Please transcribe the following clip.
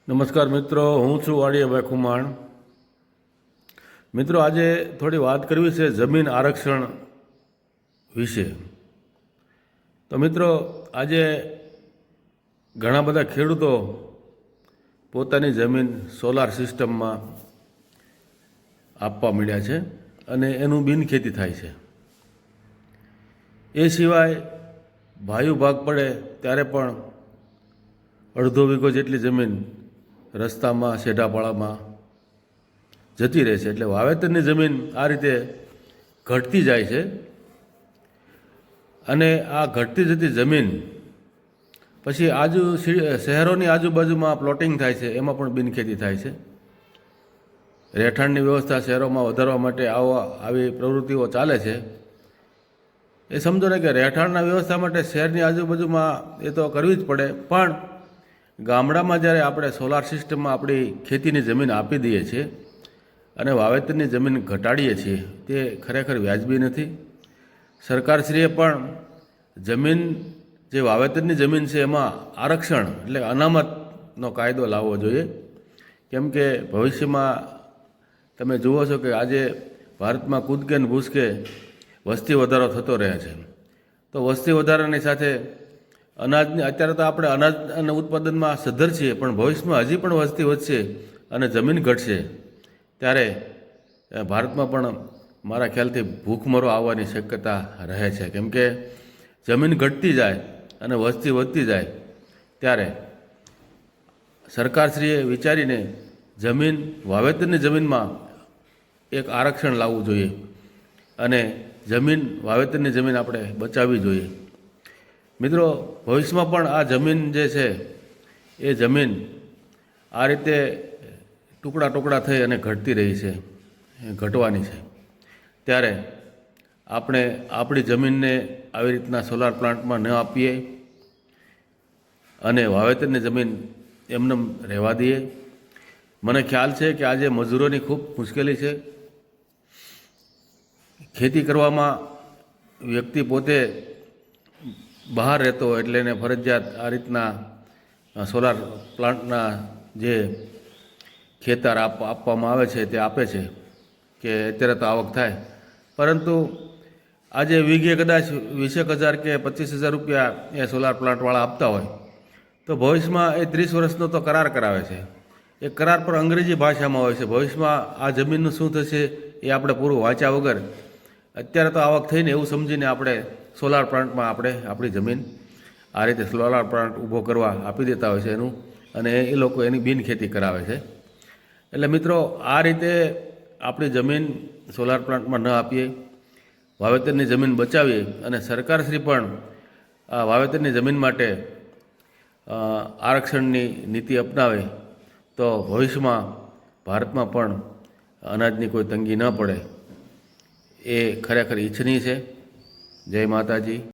નમસ્કાર મિત્રો, હું છું વાડિયાભાઈ ખુમાણ. મિત્રો, આજે થોડી વાત કરવી છે જમીન આરક્ષણ વિશે. તો મિત્રો, આજે ઘણા બધા ખેડૂતો પોતાની જમીન સોલાર સિસ્ટમમાં આપવા માંડ્યા છે અને એનું બિનખેતી થાય છે. એ સિવાય ભાયુ ભાગ પડે ત્યારે પણ અડધો વીઘો જેટલી જમીન રસ્તામાં શેઢાપાળામાં જતી રહે છે. એટલે વાવેતરની જમીન આ રીતે ઘટતી જાય છે અને આ ઘટતી જતી જમીન પછી શહેરોની આજુબાજુમાં પ્લોટિંગ થાય છે, એમાં પણ બિનખેતી થાય છે. રહેઠાણની વ્યવસ્થા શહેરોમાં વધારવા માટે આવી પ્રવૃત્તિઓ ચાલે છે. એ સમજો ને કે રહેઠાણના વ્યવસ્થા માટે શહેરની આજુબાજુમાં એ તો કરવી જ પડે, પણ ગામડામાં જ્યારે આપણે સોલાર સિસ્ટમમાં આપણી ખેતીની જમીન આપી દઈએ છીએ અને વાવેતરની જમીન ઘટાડીએ છીએ, તે ખરેખર વ્યાજબી નથી. સરકારશ્રીએ પણ જમીન જે વાવેતરની જમીન છે એમાં આરક્ષણ એટલે અનામતનો કાયદો લાવવો જોઈએ. કેમ કે ભવિષ્યમાં તમે જુઓ છો કે આજે ભારતમાં કૂદકે ને ભૂસકે વસ્તી વધારો થતો રહે છે. તો વસ્તી વધારાની સાથે અનાજની અત્યારે તો આપણે અનાજ અને ઉત્પાદનમાં સદ્ધર છીએ, પણ ભવિષ્યમાં હજી પણ વસ્તી વધશે અને જમીન ઘટશે ત્યારે ભારતમાં પણ મારા ખ્યાલથી ભૂખમરો આવવાની શક્યતા રહે છે. કેમ કે જમીન ઘટતી જાય અને વસ્તી વધતી જાય ત્યારે સરકારશ્રીએ વિચારીને જમીન વાવેતરની જમીનમાં એક આરક્ષણ લાવવું જોઈએ અને વાવેતરની જમીન આપણે બચાવવી જોઈએ. મિત્રો, ભવિષ્યમાં પણ આ જમીન જે છે એ જમીન આ રીતે ટુકડા ટુકડા થઈ અને ઘટતી રહી છે, ઘટવાની છે. ત્યારે આપણે આપણી જમીનને આવી રીતના સોલાર પ્લાન્ટમાં ન આપીએ અને વાવેતરની જમીન એમને રહેવા દઈએ. મને ખ્યાલ છે કે આજે મજૂરોની ખૂબ મુશ્કેલી છે. ખેતી કરવામાં વ્યક્તિ પોતે બહાર રહેતો હોય એટલે એને ફરજિયાત આ રીતના સોલાર પ્લાન્ટના જે ખેતર આપવામાં આવે છે તે આપે છે કે અત્યારે તો આવક થાય. પરંતુ આજે વીઘે કદાચ 20,000 કે 25,000 રૂપિયા એ સોલાર પ્લાન્ટવાળા આપતા હોય તો ભવિષ્યમાં એ 30 વર્ષનો તો કરાર કરાવે છે. એ કરાર પર અંગ્રેજી ભાષામાં હોય છે. ભવિષ્યમાં આ જમીનનું શું થશે એ આપણે પૂરું વાંચ્યા વગર અત્યારે તો આવક થઈને એવું સમજીને આપણે સોલાર પ્લાન્ટમાં આપણી જમીન આ રીતે સોલાર પ્લાન્ટ ઊભો કરવા આપી દેતા હોય છે એનું, અને એ લોકો એની બિનખેતી કરાવે છે. એટલે મિત્રો, આ રીતે આપણી જમીન સોલાર પ્લાન્ટમાં ન આપીએ, વાવેતરની જમીન બચાવીએ અને સરકારશ્રી પણ આ વાવેતરની જમીન માટે આરક્ષણની નીતિ અપનાવે તો ભવિષ્યમાં ભારતમાં પણ અનાજની કોઈ તંગી ન પડે. એ ખરેખર ઈચ્છનીય છે. જય માતાજી.